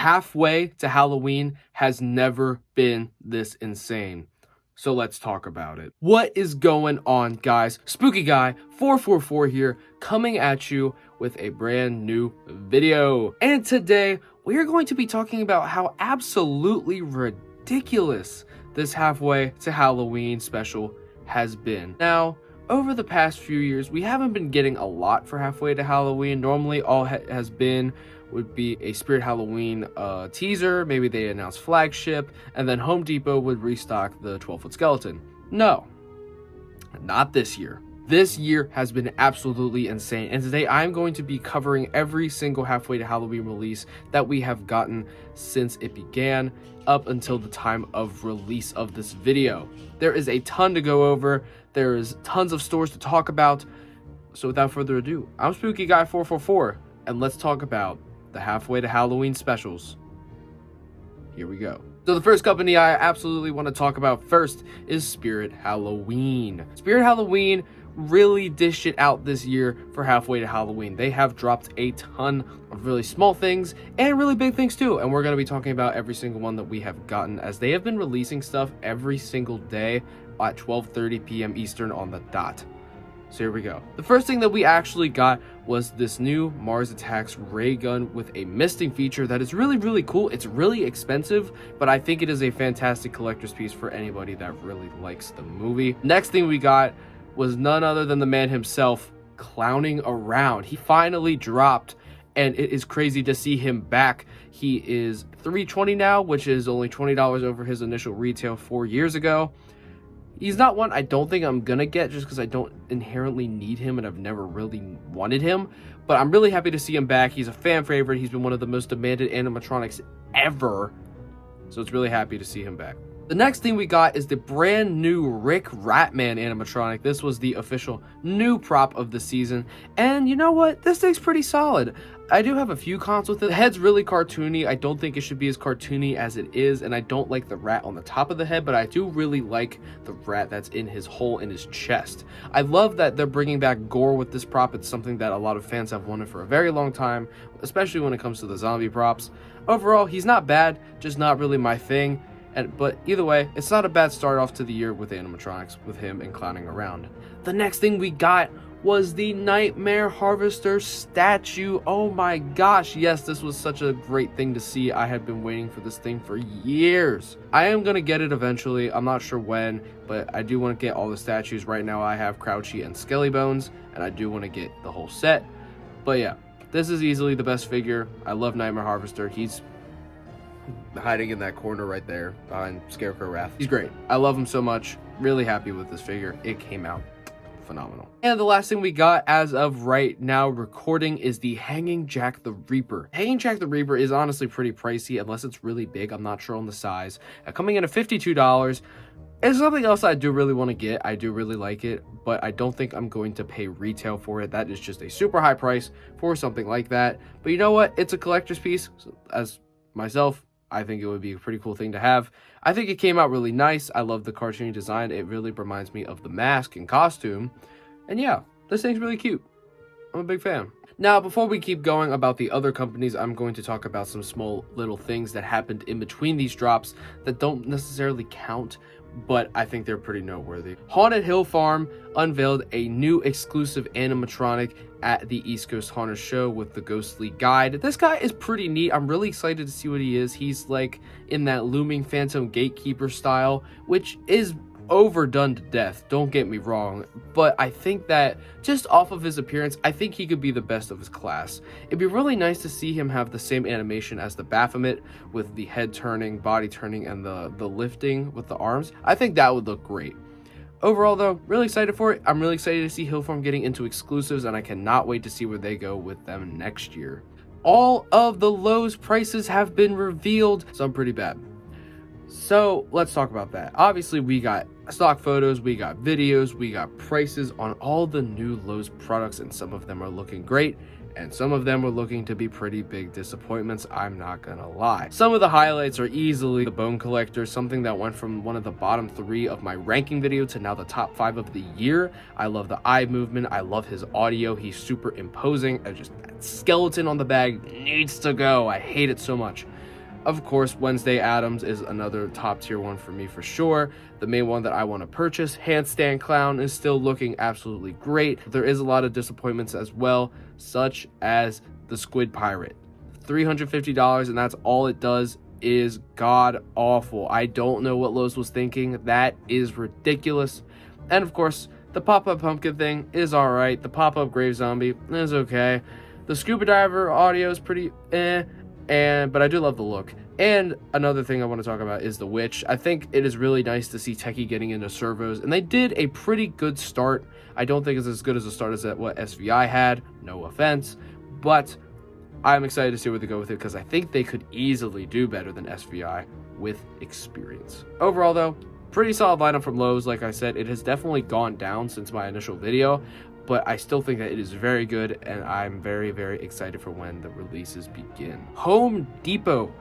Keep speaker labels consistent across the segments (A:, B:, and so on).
A: halfway to Halloween has never been this insane. So let's talk about it. What is going on, guys? Spooky Guy 444 here, coming at you with a brand new video. And today we are going to be talking about how absolutely ridiculous this halfway to Halloween special has been. Now, over the past few years, we haven't been getting a lot for halfway to Halloween. Normally, all has been would be a Spirit Halloween teaser. Maybe they announce flagship, and then Home Depot would restock the 12-foot skeleton. No, not this year. This year has been absolutely insane, and today I'm going to be covering every single halfway to Halloween release that we have gotten since it began up until the time of release of this video. There is a ton to go over. There is tons of stores to talk about. So without further ado, I'm Spooky Guy 444, and let's talk about the halfway to Halloween specials. Here we go. So the first company I absolutely want to talk about first is Spirit Halloween. Spirit Halloween really dished it out this year for halfway to Halloween. They have dropped a ton of really small things and really big things too, and we're going to be talking about every single one that we have gotten, as they have been releasing stuff every single day at 12:30 p.m. Eastern on the dot. So here we go. The first thing that we actually got was this new Mars Attacks ray gun with a misting feature that is really cool. It's really expensive, but I think it is a fantastic collector's piece for anybody that really likes the movie. Next thing we got was none other than the man himself, clowning around. He finally dropped, and it is crazy to see him back. He is $320 now, which is only $20 over his initial retail 4 years ago. He's not one I don't think I'm gonna get, just because I don't inherently need him and I've never really wanted him. But I'm really happy to see him back. He's a fan favorite. He's been one of the most demanded animatronics ever. So it's really happy to see him back. The next thing we got is the brand new Rick Ratman animatronic. This was the official new prop of the season. And you know what? This thing's pretty solid. I do have a few cons with it. The head's really cartoony. I don't think it should be as cartoony as it is, and I don't like the rat on the top of the head, but I do really like the rat that's in his hole in his chest. I love that they're bringing back gore with this prop. It's something that a lot of fans have wanted for a very long time, especially when it comes to the zombie props. Overall, he's not bad, just not really my thing. But either way, it's not a bad start off to the year with animatronics, with him and clowning around. The next thing we got was the Nightmare Harvester statue. Oh my gosh, yes, this was such a great thing to see. I had been waiting for this thing for years. I am going to get it eventually. I'm not sure when, but I do want to get all the statues. Right now I have Crouchy and Skelly Bones, and I do want to get the whole set. But yeah, this is easily the best figure. I love Nightmare Harvester. He's hiding in that corner right there behind Scarecrow Wrath. He's great. I love him so much. Really happy with this figure. It came out phenomenal. And the last thing we got as of right now recording is the Hanging Jack the Reaper. Hanging Jack the Reaper is honestly pretty pricey unless it's really big. I'm not sure on the size. Coming in at $52. It's something else I do really want to get. I do really like it, but I don't think I'm going to pay retail for it. That is just a super high price for something like that. But you know what? It's a collector's piece. So as myself, I think it would be a pretty cool thing to have. I think it came out really nice. I love the cartoony design. It really reminds me of the mask and costume. And yeah, this thing's really cute. I'm a big fan. Now, before we keep going about the other companies, I'm going to talk about some small little things that happened in between these drops that don't necessarily count, but I think they're pretty noteworthy. Haunted Hill Farm unveiled a new exclusive animatronic at the East Coast Haunters show with the Ghostly Guide. This guy is pretty neat. I'm really excited to see what he is. He's like in that looming Phantom Gatekeeper style, which is overdone to death, don't get me wrong, but I think that just off of his appearance, I think he could be the best of his class. It'd be really nice to see him have the same animation as the Baphomet, with the head turning, body turning, and the lifting with the arms. I think that would look great. Overall though, really excited for it. I'm really excited to see Hill Farm getting into exclusives, and I cannot wait to see where they go with them next year. All of the Lowe's prices have been revealed, some pretty bad. So let's talk about that. Obviously, we got stock photos, we got videos, we got prices on all the new Lowe's products, and some of them are looking great, and some of them are looking to be pretty big disappointments, I'm not gonna lie. Some of the highlights are easily the Bone Collector, something that went from one of the bottom 3 of my ranking video to now the top 5 of the year. I love the eye movement, I love his audio, he's super imposing. Just that skeleton on the bag needs to go, I hate it so much. Of course, Wednesday Addams is another top tier one for me for sure. The main one that I want to purchase, Handstand Clown, is still looking absolutely great. There is a lot of disappointments as well, such as the Squid Pirate. $350, and that's all it does, is god awful. I don't know what Lowe's was thinking. That is ridiculous. And of course, the pop-up pumpkin thing is all right. The pop-up grave zombie is okay. The scuba diver audio is pretty but I do love the look. And another thing I want to talk about is the witch. I think it is really nice to see Techie getting into servos, and they did a pretty good start. I don't think it's as good as a start as what SVI had, no offense, but I'm excited to see where they go with it, because I think they could easily do better than SVI with experience. Overall though, pretty solid lineup from Lowe's. Like I said, it has definitely gone down since my initial video, but I still think that it is very good, and I'm very, very excited for when the releases begin. Home Depot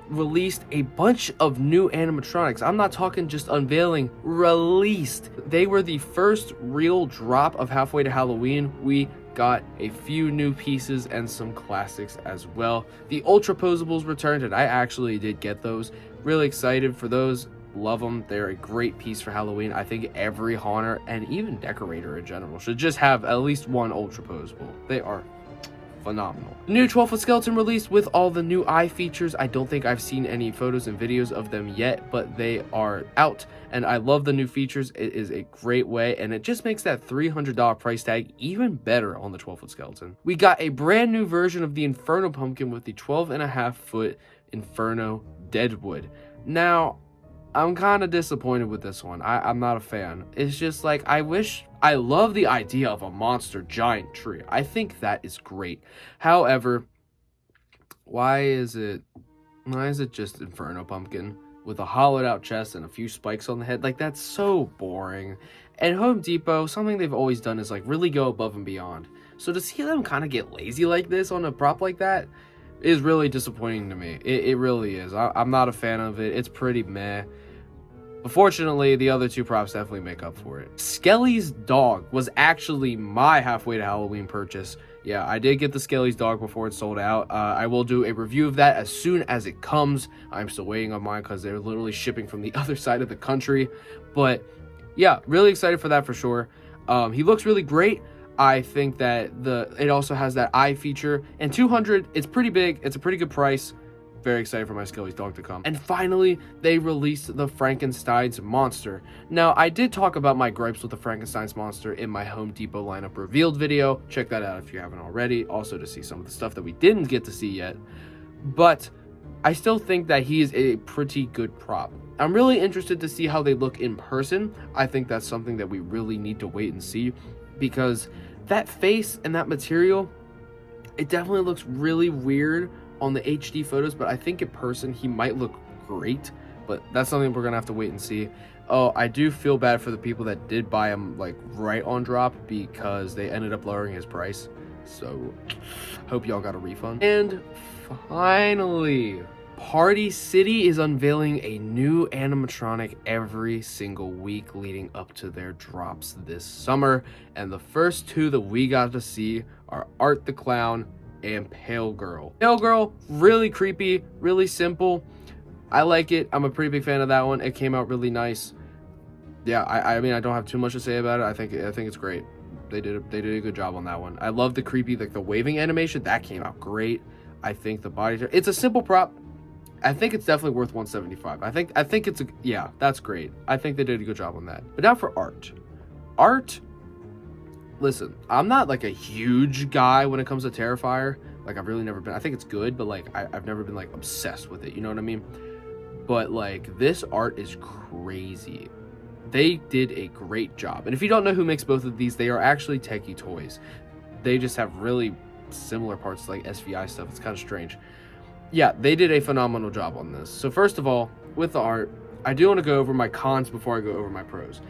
A: released a bunch of new animatronics. I'm not talking just unveiling, released. They were the first real drop of halfway to Halloween. We got a few new pieces and some classics as well. The Ultra Posables returned, and I actually did get those. Really excited for those. Love them. They're a great piece for Halloween. I think every haunter and even decorator in general should just have at least one Ultra Posable. They are phenomenal. The new 12-foot skeleton released with all the new eye features. I don't think I've seen any photos and videos of them yet, but they are out, and I love the new features. It is a great way, and it just makes that $300 price tag even better on the 12-foot skeleton. We got a brand new version of the Inferno pumpkin with the 12.5-foot Inferno Deadwood. Now, I'm kind of disappointed with this one. I'm not a fan. It's just like, I love the idea of a monster giant tree. I think that is great. However, why is it just Inferno pumpkin with a hollowed out chest and a few spikes on the head? Like, that's so boring. And Home Depot, something they've always done is like really go above and beyond. So to see them kind of get lazy like this on a prop like that is really disappointing to me. It really is. I'm not a fan of it. It's pretty meh. But fortunately, the other two props definitely make up for it. Skelly's dog was actually my halfway to Halloween purchase. Yeah, I did get the Skelly's dog before it sold out. I will do a review of that as soon as it comes. I'm still waiting on mine because they're literally shipping from the other side of the country. But yeah, really excited for that for sure. He looks really great. I think that it also has that eye feature. And $200, it's pretty big. It's a pretty good price. Very excited for my Skelly's dog to come. And finally, they released the Frankenstein's monster. Now, I did talk about my gripes with the Frankenstein's monster in my Home Depot lineup revealed video. Check that out if you haven't already. Also to see some of the stuff that we didn't get to see yet. But I still think that he is a pretty good prop. I'm really interested to see how they look in person. I think that's something that we really need to wait and see, because that face and that material, it definitely looks really weird on the HD photos, but I think in person he might look great. But that's something we're gonna have to wait and see. Oh, I do feel bad for the people that did buy him like right on drop, because they ended up lowering his price. So hope y'all got a refund. And finally, Party City is unveiling a new animatronic every single week leading up to their drops this summer, and the first two that we got to see are Art the Clown and Pale Girl. Pale Girl, really creepy, really simple. I like it. I'm a pretty big fan of that one. It came out really nice. Yeah, I mean, I don't have too much to say about it. I think it's great. They did a good job on that one. I love the creepy, like the waving animation. That came out great. I think the body, it's a simple prop. I think it's definitely worth $175. I think it's yeah, that's great. I think they did a good job on that. But now for Art. Listen, I'm not like a huge guy when it comes to Terrifier. Like, I've really never been. I think it's good, but like I've never been like obsessed with it. You know what I mean? But like, this art is crazy. They did a great job. And if you don't know who makes both of these, they are actually Techie Toys. They just have really similar parts like SVI stuff. It's kind of strange. Yeah, they did a phenomenal job on this. So first of all, with the art, I do want to go over my cons before I go over my pros.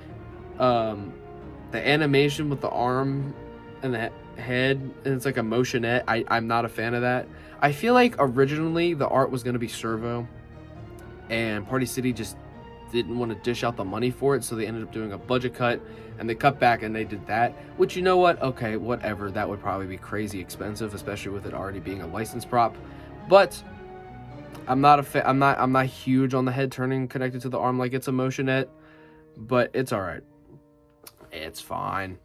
A: The animation with the arm and the head, and it's like a motionette. I'm not a fan of that. I feel like originally the art was going to be servo, and Party City just didn't want to dish out the money for it, so they ended up doing a budget cut, and they cut back and they did that, which, you know what, okay, whatever. That would probably be crazy expensive, especially with it already being a licensed prop. But I'm not huge on the head turning connected to the arm like it's a motionette, but it's all right. It's fine.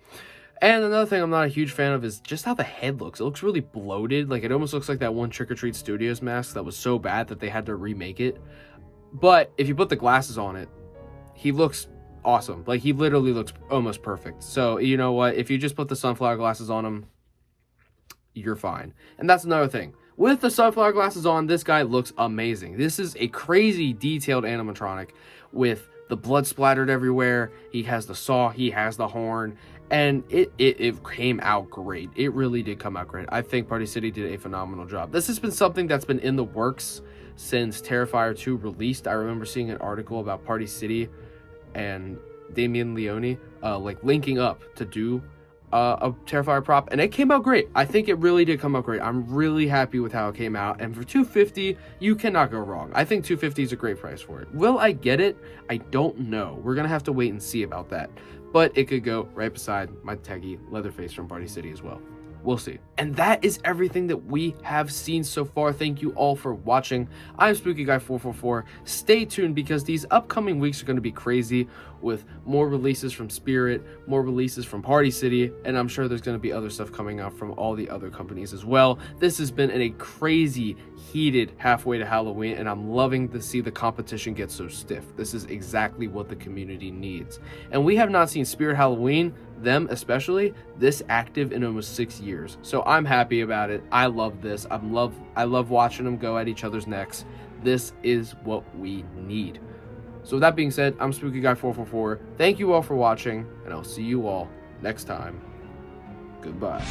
A: And another thing I'm not a huge fan of is just how the head looks. It looks really bloated. Like, it almost looks like that one Trick or Treat Studios mask that was so bad that they had to remake it. But if you put the glasses on it, he looks awesome. Like, he literally looks almost perfect. So, you know what? If you just put the sunflower glasses on him, you're fine. And that's another thing. With the sunflower glasses on, this guy looks amazing. This is a crazy detailed animatronic with the blood splattered everywhere. He has the saw, he has the horn, and it came out great. It really did come out great. I think Party City did a phenomenal job. This has been something that's been in the works since Terrifier 2 released. I remember seeing an article about Party City and Damien Leone like linking up to do a Terrifier prop, and it came out great. I think it really did come out great. I'm really happy with how it came out, and for $250, you cannot go wrong. I think $250 is a great price for it. Will I get it? I don't know. We're gonna have to wait and see about that, but it could go right beside my Teggy Leatherface from Party City as well. We'll see. And that is everything that we have seen so far. Thank you all for watching. I'm Spooky Guy 444. Stay tuned because these upcoming weeks are going to be crazy with more releases from Spirit, more releases from Party City, and I'm sure there's going to be other stuff coming out from all the other companies as well. This has been a crazy, heated halfway to Halloween, and I'm loving to see the competition get so stiff. This is exactly what the community needs. And we have not seen Spirit Halloween, them especially, this active in almost 6 years. So I'm happy about it. I love this. I love watching them go at each other's necks. This is what we need. So with that being said, I'm Spooky Guy 444. Thank you all for watching, and I'll see you all next time. Goodbye.